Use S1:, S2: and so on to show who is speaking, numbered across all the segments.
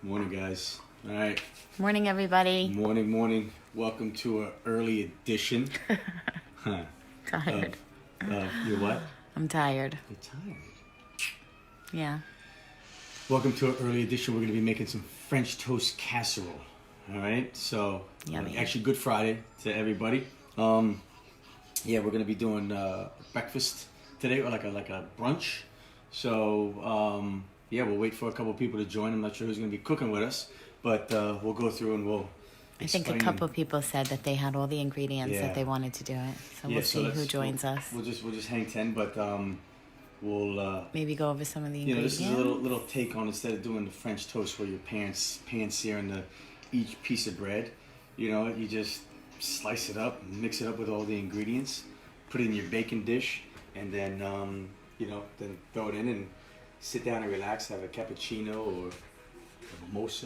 S1: Morning, guys. All right.
S2: Morning, everybody.
S1: Morning. Welcome to an early edition.
S2: Tired.
S1: You're what?
S2: I'm tired.
S1: You're tired.
S2: Yeah.
S1: Welcome to an early edition. We're going to be making some French Toast Casserole. All right. So,
S2: Yummy.
S1: Actually, Good Friday to everybody. We're going to be doing breakfast today, or like a brunch. So, we'll wait for a couple people to join. I'm not sure who's going to be cooking with us, but we'll go through and we'll explain.
S2: I think a couple people said that they had all the ingredients that they wanted to do it. So we'll see who joins us.
S1: We'll just hang 10, but we'll
S2: maybe go over some of the ingredients.
S1: This is a little take on, instead of doing the French toast where you're pan searing each piece of bread. You just slice it up, mix it up with all the ingredients, put it in your baking dish, and then then throw it in and sit down and relax, have a cappuccino or a mimosa.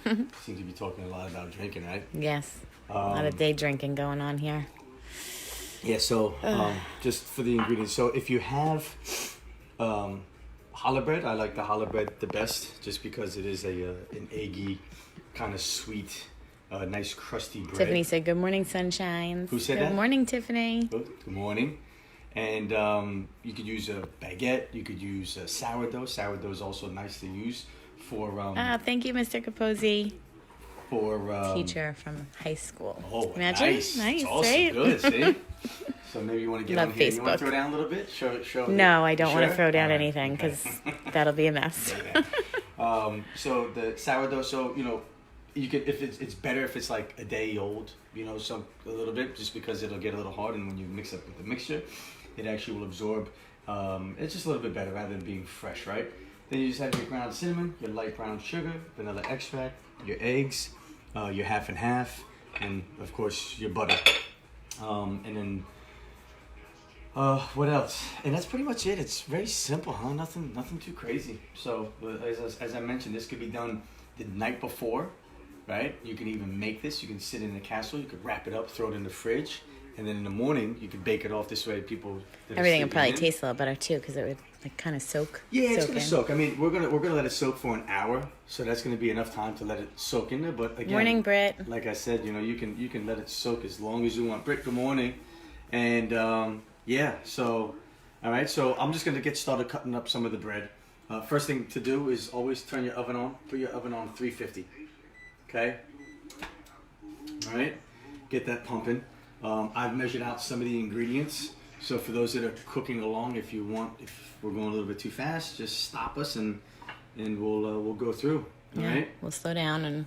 S1: Seem to be talking a lot about drinking, right?
S2: Yes. A lot of day drinking going on here.
S1: Yeah, so just for the ingredients. So if you have challah bread, I like the challah bread the best, just because it is an eggy, kind of sweet, nice crusty bread.
S2: Tiffany said, "Good morning, sunshines."
S1: Who said that?
S2: Good morning, Tiffany.
S1: Good morning. And you could use a baguette. You could use sourdough. Sourdough is also nice to use for...
S2: thank you, Mr. Capozzi.
S1: For...
S2: teacher from high school.
S1: Oh,
S2: imagine?
S1: Nice,
S2: right?
S1: Good, see? So maybe you want to get
S2: Love
S1: on here.
S2: Facebook.
S1: You want to throw down a little bit? Show.
S2: No, I don't want to
S1: Sure?
S2: throw down
S1: All right.
S2: anything, because that'll be a mess.
S1: So the sourdough, you could, if it's better if it's like a day old, a little bit, just because it'll get a little hard, and when you mix up with the mixture, it actually will absorb. It's just a little bit better rather than being fresh, right? Then you just have your ground cinnamon, your light brown sugar, vanilla extract, your eggs, your half and half, and of course your butter. And then what else? And that's pretty much it. It's very simple, huh? Nothing too crazy. So as I mentioned, this could be done the night before, right? You can even make this. You can sit in the casserole. You could wrap it up, throw it in the fridge. And then in the morning, you could bake it off this way.
S2: Everything would probably taste a little better too, because it would kind of soak.
S1: Yeah, it's gonna
S2: in.
S1: soak. I mean, we're gonna let it soak for an hour, so that's gonna be enough time to let it soak in there. But again,
S2: morning, Britt.
S1: Like I said, you can let it soak as long as you want. Britt, good morning. And so all right. So I'm just gonna get started cutting up some of the bread. First thing to do is always turn your oven on. Put your oven on 350. Okay. All right. Get that pumping. I've measured out some of the ingredients, so for those that are cooking along, if we're going a little bit too fast, just stop us and we'll go through. All right?
S2: We'll slow down and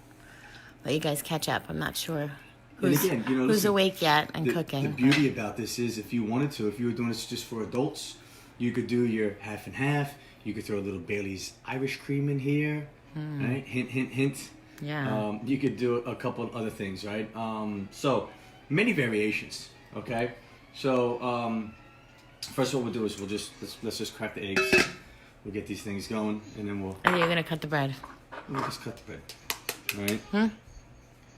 S2: let you guys catch up. I'm not sure
S1: who's
S2: who's awake yet and cooking.
S1: The beauty about this is, if you wanted to, if you were doing this just for adults, you could do your half and half. You could throw a little Bailey's Irish cream in here, right? Hint.
S2: Yeah.
S1: You could do a couple of other things, right? So many variations. Okay. So first, what we'll do is let's just crack the eggs. We'll get these things going, and then we'll.
S2: And you're gonna cut the bread.
S1: We'll just cut the bread. All right.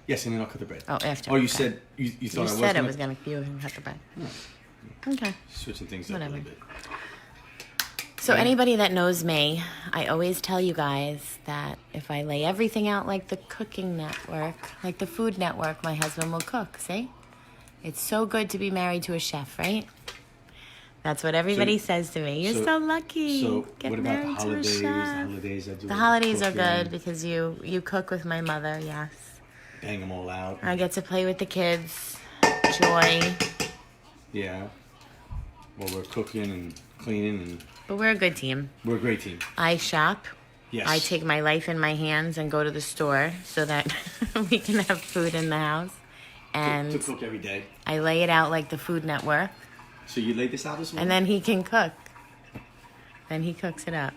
S1: Yes, and then I'll cut the bread.
S2: Oh, after.
S1: Oh, you
S2: okay.
S1: said you thought
S2: You
S1: I was
S2: said
S1: gonna...
S2: you were gonna cut the bread. Okay.
S1: Switching things up a little bit.
S2: So anybody that knows me, I always tell you guys that if I lay everything out like the cooking network, like the Food Network, my husband will cook. See? It's so good to be married to a chef, right? That's what everybody says to me. You're so lucky.
S1: So
S2: Get
S1: what about the
S2: married to a
S1: holidays? The
S2: chef.
S1: holidays, I do.
S2: The holidays are good because you cook with my mother, yes.
S1: Bang them all out.
S2: I get to play with the kids. Joy.
S1: Yeah. Well, we're cooking and cleaning, and
S2: But we're a good team.
S1: we're a great team.
S2: I shop.
S1: Yes.
S2: I take my life in my hands and go to the store so that we can have food in the house. And
S1: to cook every day.
S2: I lay it out like the Food Network.
S1: So you laid this out this morning?
S2: And then he can cook. Then he cooks it up.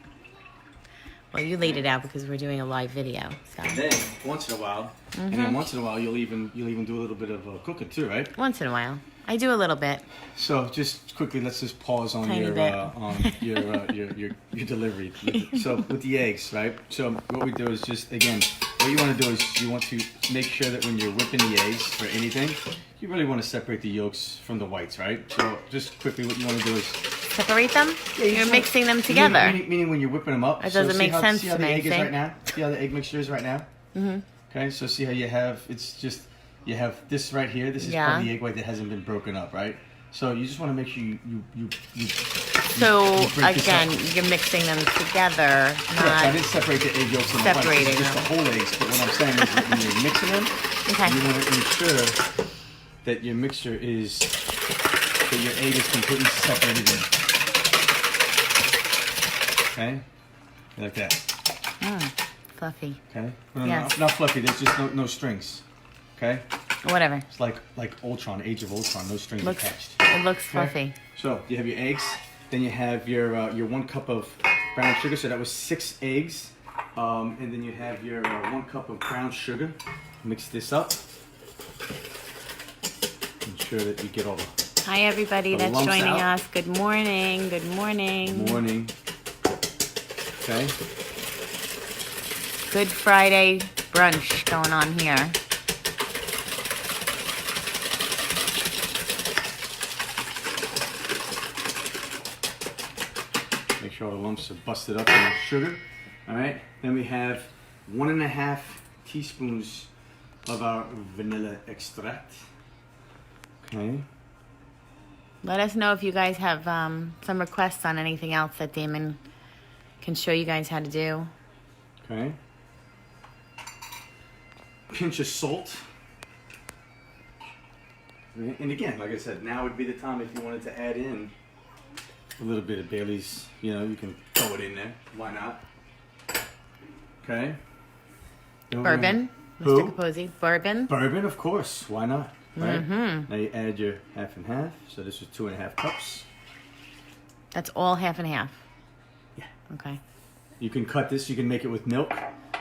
S2: Well, you laid it out because we're doing a live video. So.
S1: And then once in a while, you'll even do a little bit of cooking too, right?
S2: Once in a while. I do a little bit.
S1: So just quickly, let's just pause on
S2: Tiny
S1: your
S2: bit.
S1: your delivery. So with the eggs, right? So what we do is just, again, what you want to do is you want to make sure that when you're whipping the eggs for anything, you really want to separate the yolks from the whites, right? So just quickly, what you want to do is
S2: separate them?
S1: Yeah,
S2: You're mixing them together.
S1: Meaning when you're whipping them up.
S2: It doesn't make sense
S1: see how
S2: to
S1: the
S2: me.
S1: egg is right now? See how the egg mixture is right now?
S2: Mm-hmm.
S1: Okay, so see how you have, it's just, you have this right here. This is part of the egg white that hasn't been broken up, right? So you just want to make sure you
S2: So
S1: break this
S2: again,
S1: up.
S2: you're mixing them together,
S1: Correct.
S2: not
S1: I didn't separate the egg yolks from the whites.
S2: separating
S1: Just the
S2: them.
S1: whole eggs. But what I'm saying is that when you're mixing them,
S2: Okay.
S1: you want to ensure that your mixture is, that your egg is completely separated in. Okay? Like that.
S2: Fluffy.
S1: Okay? No,
S2: Yes.
S1: not fluffy. There's just no strings. Okay?
S2: Whatever.
S1: It's like Ultron, Age of Ultron. No strings attached.
S2: It looks
S1: Okay?
S2: fluffy.
S1: So you have your eggs. Then you have your 1 cup of brown sugar. So that was 6 eggs. And then you have your 1 cup of brown sugar. Mix this up. Ensure that you get all the
S2: Hi, everybody that's
S1: lumps
S2: joining
S1: out.
S2: us. Good morning. Good morning.
S1: morning. Okay.
S2: Good Friday brunch going on here.
S1: Make sure all the lumps are busted up in the sugar. All right. Then we have 1.5 teaspoons of our vanilla extract. Okay.
S2: Let us know if you guys have some requests on anything else that Damon can show you guys how to do.
S1: Okay. Pinch of salt. Right. And again, like I said, now would be the time if you wanted to add in a little bit of Bailey's. You know, you can throw it in there. Why not? Okay. Then we're
S2: Bourbon,
S1: gonna-
S2: Mr. Capozzi. Bourbon.
S1: Bourbon, of course. Why not? Right.
S2: Mm-hmm.
S1: Now you add your half and half. So this was 2.5 cups.
S2: That's all half and half.
S1: Yeah.
S2: Okay.
S1: You can cut this. You can make it with milk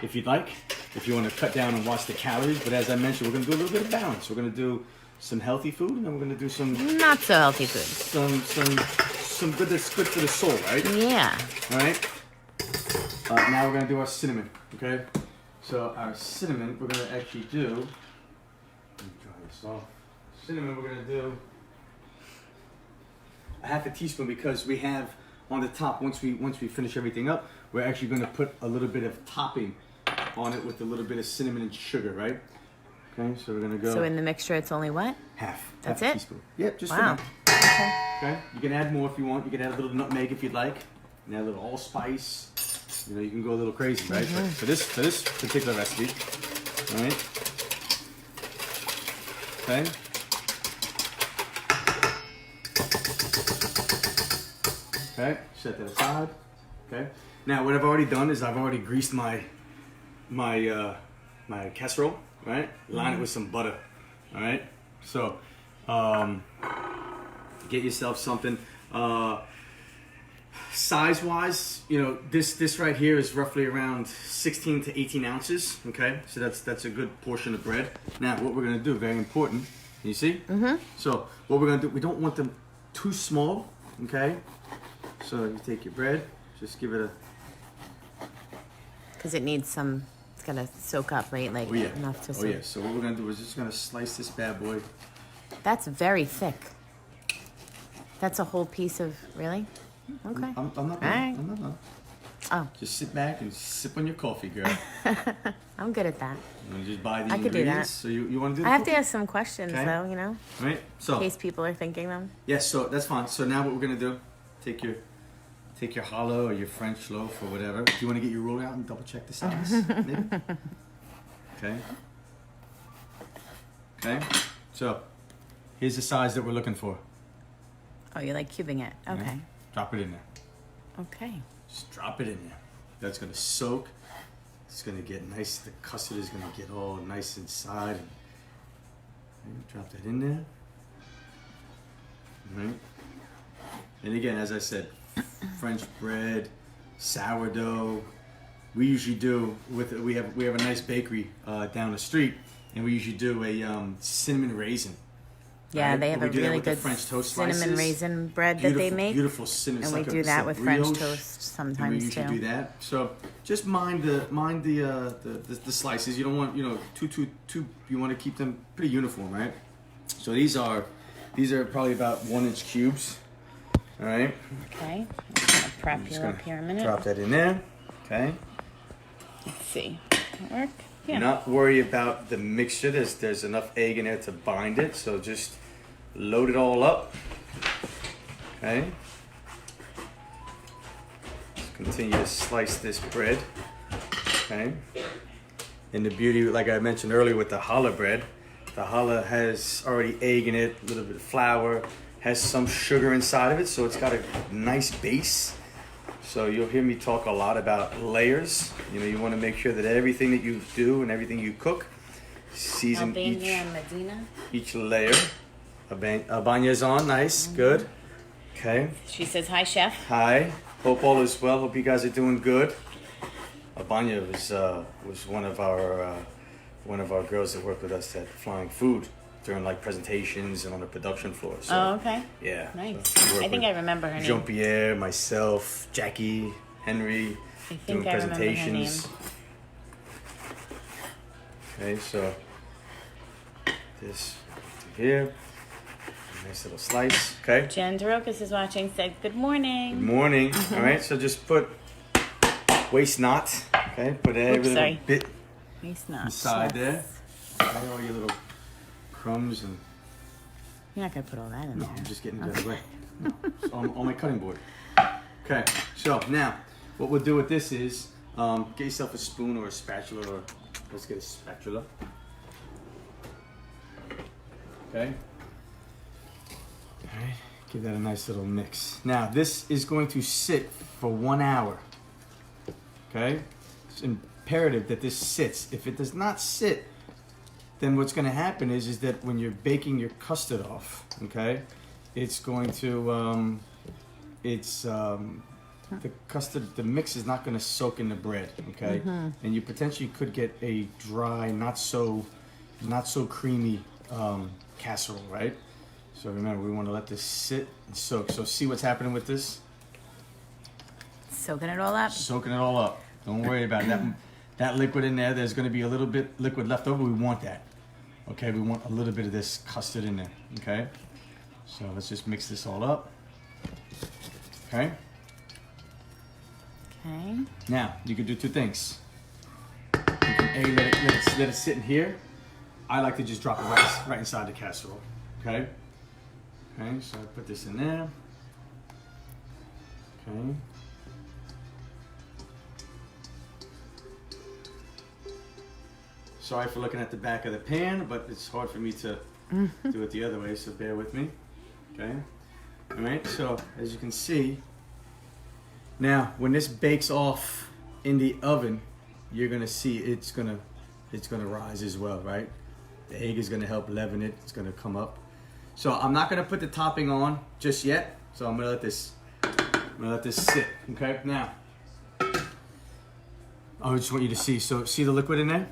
S1: if you'd like. If you want to cut down and watch the calories. But as I mentioned, we're going to do a little bit of balance. We're going to do some healthy food, and then we're going to do some
S2: Not so healthy food.
S1: some good that's good for the soul, right?
S2: Yeah.
S1: All right. Now we're going to do our cinnamon. Okay. So our cinnamon, we're going to actually do. Let me dry this off. Cinnamon, we're going to do a half a teaspoon because we have on the top. Once we finish everything up, we're actually going to put a little bit of topping on it with a little bit of cinnamon and sugar, right? Okay, so we're gonna go.
S2: So in the mixture, it's only what?
S1: half.
S2: That's
S1: half a
S2: it?
S1: teaspoon. Yep, just
S2: Wow.
S1: for now.
S2: Okay.
S1: Okay, you can add more if you want. You can add a little nutmeg if you'd like. You can add a little allspice. You know, you can go a little crazy, right? But for this particular recipe, all right? Okay. Okay, set that aside. Okay. Now what I've already done is I've already greased my casserole, right? Line it with some butter. All right. So get yourself something. Size wise, you know, this right here is roughly around 16 to 18 ounces. Okay, so that's a good portion of bread. Now what we're gonna do, very important. You see? Mm-hmm. So what we're gonna do, we don't want them too small. Okay. So you take your bread, just give it a.
S2: Because it needs some. It's gonna soak up, right? Like enough to.
S1: Oh yeah. So what we're gonna do is just gonna slice this bad boy.
S2: That's very thick. That's a whole piece of really. Okay.
S1: I'm not done.
S2: Alright.
S1: I'm not done.
S2: Oh,
S1: Just sit back and sip on your coffee, girl.
S2: I'm good at that.
S1: You wanna just buy the
S2: I could do that.
S1: ingredients. So you want to do?
S2: I
S1: The
S2: have to
S1: cooking?
S2: ask some questions
S1: Okay.
S2: though, you know,
S1: Right. So
S2: in case people are thinking them.
S1: yes. So that's fine. So now what we're gonna do? Take your challah or your French loaf or whatever. Do you want to get your roll out and double check the size? Maybe? Okay. Okay. So here's the size that we're looking for.
S2: Oh, you like cubing it? Okay.
S1: Okay. Drop it in there.
S2: Okay.
S1: Just drop it in there. That's gonna soak. It's gonna get nice. The custard is gonna get all nice inside. And drop that in there. All right. And again, as I said, French bread, sourdough. We usually do we have a nice bakery down the street, and we usually do a cinnamon raisin.
S2: Yeah,
S1: right?
S2: they have
S1: We
S2: a
S1: do that
S2: really
S1: with the
S2: good
S1: French toast
S2: cinnamon
S1: slices.
S2: raisin bread that they make.
S1: Beautiful cinnamon.
S2: And we do that with French toast sometimes
S1: and we usually
S2: too.
S1: do that. So just mind the slices. You don't want too. You want to keep them pretty uniform, right? So these are probably about 1 inch cubes. All right.
S2: Okay. I'm just gonna prep you up here a minute.
S1: Drop that in there. Okay.
S2: Let's see. That work?
S1: Do
S2: Yeah.
S1: not worry about the mixture. There's enough egg in there to bind it. So just load it all up. Okay. Let's continue to slice this bread. Okay. And the beauty, like I mentioned earlier with the challah bread, the challah has already egg in it, a little bit of flour, has some sugar inside of it, so it's got a nice base. So you'll hear me talk a lot about layers. You know, you want to make sure that everything that you do and everything you cook, season
S2: Albania and Medina.
S1: each layer. Albania's on, nice, good. Okay.
S2: She says, hi, chef.
S1: Hi. Hope all is well. Hope you guys are doing good. Albania was one of our girls that worked with us at Flying Food during like presentations and on the production floor. So,
S2: Oh, okay.
S1: yeah.
S2: Nice.
S1: So
S2: I think I remember her name.
S1: Jean-Pierre, myself, Jackie, Henry,
S2: I
S1: doing
S2: think I remember her name.
S1: presentations. Okay, so this to here. Nice little slice. Okay.
S2: Jen Derokas is watching, said, good morning.
S1: Good morning. All right, so just put waste not. Okay, put every little bit
S2: He's not.
S1: inside there. Okay, all your little crumbs and.
S2: You're not going to put all that in
S1: No,
S2: there.
S1: I'm just getting it out of the way. No, it's on my cutting board. Okay, so now what we'll do with this is get yourself a spoon or a spatula, or let's get a spatula. Okay. All right, give that a nice little mix. Now this is going to sit for 1 hour. Okay, it's imperative that this sits. If it does not sit, then what's going to happen is that when you're baking your custard off, okay, it's going to, the custard, the mix is not going to soak in the bread, okay, and you potentially could get a dry, not so creamy casserole, right? So remember, we want to let this sit and soak. So see what's happening with this?
S2: Soaking it all up.
S1: Soaking it all up. Don't worry about that. That liquid in there, there's going to be a little bit liquid left over. We want that. Okay, we want a little bit of this custard in there. Okay, so let's just mix this all up. Okay.
S2: Okay.
S1: Now you can do two things. You can let it sit in here. I like to just drop it right inside the casserole. Okay. Okay, so I put this in there. Okay. Sorry for looking at the back of the pan, but it's hard for me to do it the other way, so bear with me. Okay. All right, so as you can see, now when this bakes off in the oven, you're gonna see it's gonna rise as well, right? The egg is gonna help leaven it. It's gonna come up. So I'm not gonna put the topping on just yet. So I'm gonna let this sit. Okay. Now, I just want you to see. So see the liquid in there?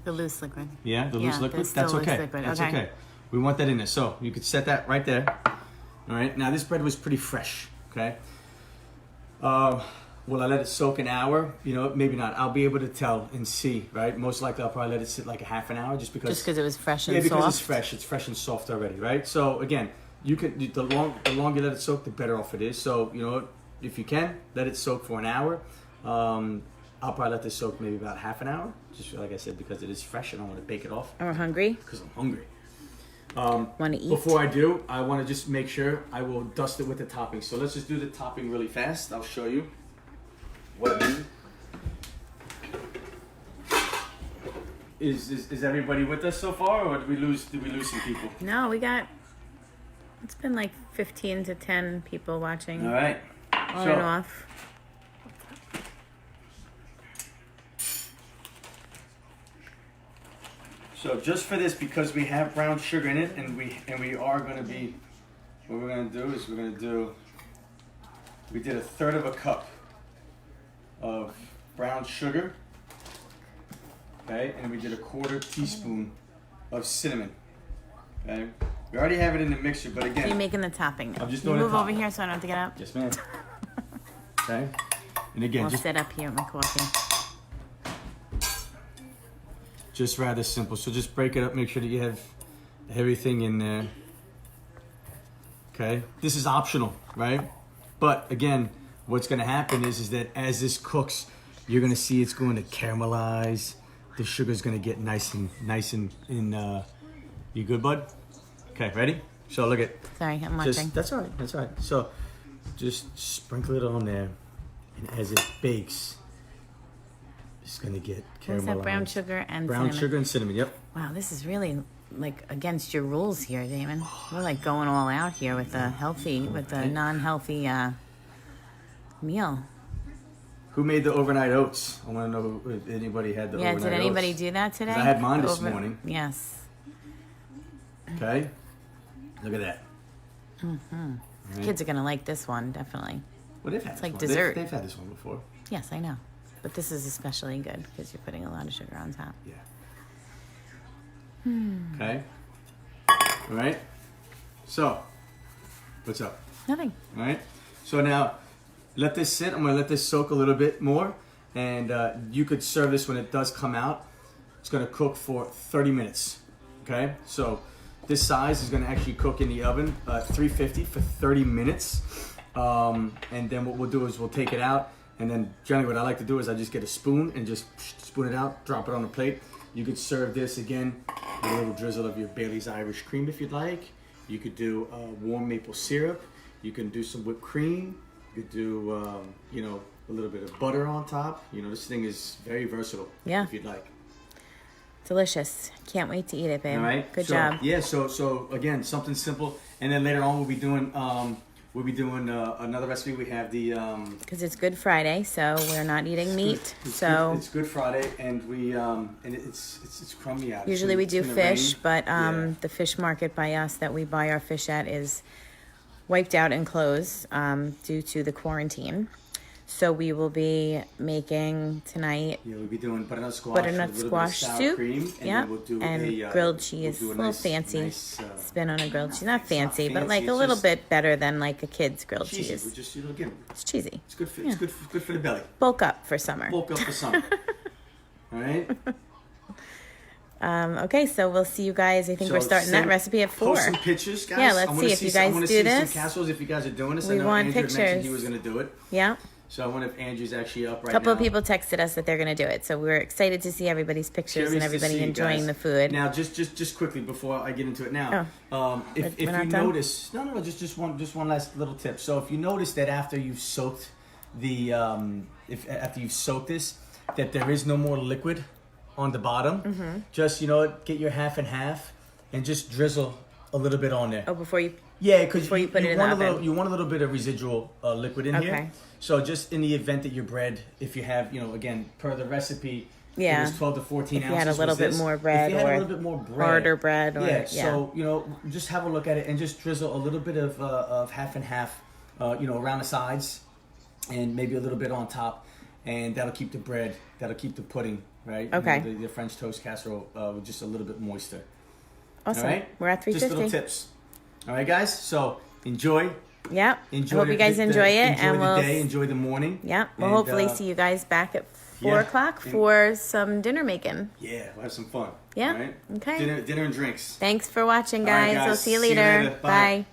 S2: The loose liquid.
S1: Yeah, the loose liquid.
S2: That's
S1: That's
S2: the
S1: okay.
S2: loose liquid.
S1: That's
S2: Okay.
S1: okay. We want that in there. So you could set that right there. All right. Now this bread was pretty fresh. Okay. Will I let it soak an hour? You know, maybe not. I'll be able to tell and see. Right. Most likely, I'll probably let it sit like a half an hour, just because
S2: It was fresh and
S1: yeah, because
S2: soft.
S1: it's fresh. It's fresh and soft already. Right. So again, you can the longer you let it soak, the better off it is. So you know, if you can let it soak for an hour. I'll probably let this soak maybe about half an hour, just like I said, because it is fresh and I want to bake it off.
S2: Are we hungry?
S1: Because I'm hungry.
S2: Want to eat?
S1: Before I do, I want to just make sure I will dust it with the topping. So let's just do the topping really fast. I'll show you what I mean. Is everybody with us so far, or did we lose some people?
S2: No, it's been like 15 to 10 people watching.
S1: All right.
S2: On and off.
S1: So just for this, because we have brown sugar in it, and we are going to be, what we're going to do is we did 1/3 cup of brown sugar, okay, and we did 1/4 teaspoon of cinnamon, okay. We already have it in the mixture, but again,
S2: You're making the topping.
S1: I'm just
S2: Can
S1: doing
S2: you
S1: the
S2: move over
S1: topping.
S2: here so I don't have to get up?
S1: Yes, ma'am. Okay, and again,
S2: I'll
S1: just
S2: sit up here with my coffee.
S1: Just rather simple. So just break it up, make sure that you have everything in there. Okay, this is optional, right? But again, what's going to happen is that as this cooks, you're going to see it's going to caramelize. The sugar's going to get nice and you good, bud? Okay, ready? So look at.
S2: Sorry, I'm watching.
S1: That's all right. That's all right. So just sprinkle it on there, and as it bakes, it's going to get caramelized.
S2: What's that? Brown sugar and
S1: brown
S2: cinnamon.
S1: sugar and cinnamon. Yep.
S2: Wow, this is really like against your rules here, Damon. We're like going all out here with a non-healthy meal.
S1: Who made the overnight oats? I want to know if anybody had the overnight oats.
S2: Yeah, did anybody do that today?
S1: I had mine this morning.
S2: Yes.
S1: Okay. Look at that.
S2: Mm-hmm.
S1: Right.
S2: Kids are going to like this one, definitely.
S1: Well, they've had
S2: it's
S1: this
S2: like
S1: one.
S2: dessert.
S1: They've had this one before.
S2: Yes, I know. But this is especially good because you're putting a lot of sugar on top.
S1: Yeah. Okay. All right. So, what's up?
S2: Nothing.
S1: All right. So now, let this sit. I'm going to let this soak a little bit more. And you could serve this when it does come out. It's going to cook for 30 minutes. Okay. So, this size is going to actually cook in the oven, 350 for 30 minutes. And then what we'll do is we'll take it out. And then generally what I like to do is I just get a spoon and just spoon it out, drop it on the plate. You could serve this again with a little drizzle of your Bailey's Irish cream if you'd like. You could do warm maple syrup. You can do some whipped cream. You could do, a little bit of butter on top. This thing is very versatile.
S2: Yeah.
S1: If you'd like.
S2: Delicious. Can't wait to eat it, babe.
S1: All right.
S2: Good job.
S1: Yeah. So again, something simple. And then later on, we'll be doing another recipe. We have the
S2: because it's Good Friday, so we're not eating meat.
S1: It's Good Friday, and we and it's crummy out.
S2: Usually we do fish,
S1: rain.
S2: but the fish market by us that we buy our fish at is wiped out and closed due to the quarantine. So we will be making tonight.
S1: Yeah, we'll be doing butternut
S2: squash soup.
S1: Cream,
S2: and
S1: we'll
S2: grilled cheese.
S1: We'll
S2: a little
S1: nice
S2: fancy spin on a grilled cheese. Not fancy, but like a little bit better than like a kid's grilled cheese. It's cheesy.
S1: It's good for it's good for the belly.
S2: Bulk up for summer.
S1: All right.
S2: Okay, so we'll see you guys. I think we're starting that recipe at 4.
S1: Post some pictures, guys.
S2: Yeah, let's see if you guys do
S1: see
S2: this.
S1: Some casseroles if you guys are doing this.
S2: We want
S1: Andrew
S2: pictures.
S1: mentioned he was going to do it.
S2: Yeah.
S1: So I wonder if Andrew's actually up right now.
S2: A couple of people texted us that they're going to do it, so we're excited to see everybody's pictures and everybody enjoying the food.
S1: Now, just quickly before I get into it now, if you
S2: done?
S1: notice, no, just one last little tip. So if you notice that after you've soaked after you've soaked this, that there is no more liquid on the bottom, just get your half and half and just drizzle a little bit on there.
S2: Oh, before you.
S1: Yeah, because
S2: you put it in the oven.
S1: You want a little bit of residual liquid in here. So just in the event that your bread, if you have, again, per the recipe, it was 12 to 14 ounces.
S2: If you had a little bit more bread,
S1: if you had a little bit more bread,
S2: harder bread,
S1: so just have a look at it and just drizzle a little bit of half and half, around the sides, and maybe a little bit on top, and that'll keep the bread, that'll keep the pudding, right?
S2: Okay.
S1: The French Toast Casserole with just a little bit moister.
S2: Awesome.
S1: All right?
S2: We're at 350.
S1: Just little tips. All right, guys. So enjoy.
S2: Yep.
S1: Enjoy.
S2: I hope you guys enjoy it,
S1: and we'll enjoy the morning.
S2: Yeah. We'll hopefully see you guys back at 4 o'clock for some dinner making.
S1: Yeah, we'll have some fun.
S2: Yeah.
S1: All right?
S2: Okay.
S1: Dinner and drinks.
S2: Thanks for watching, guys.
S1: All right, guys.
S2: We'll see you later.
S1: Bye.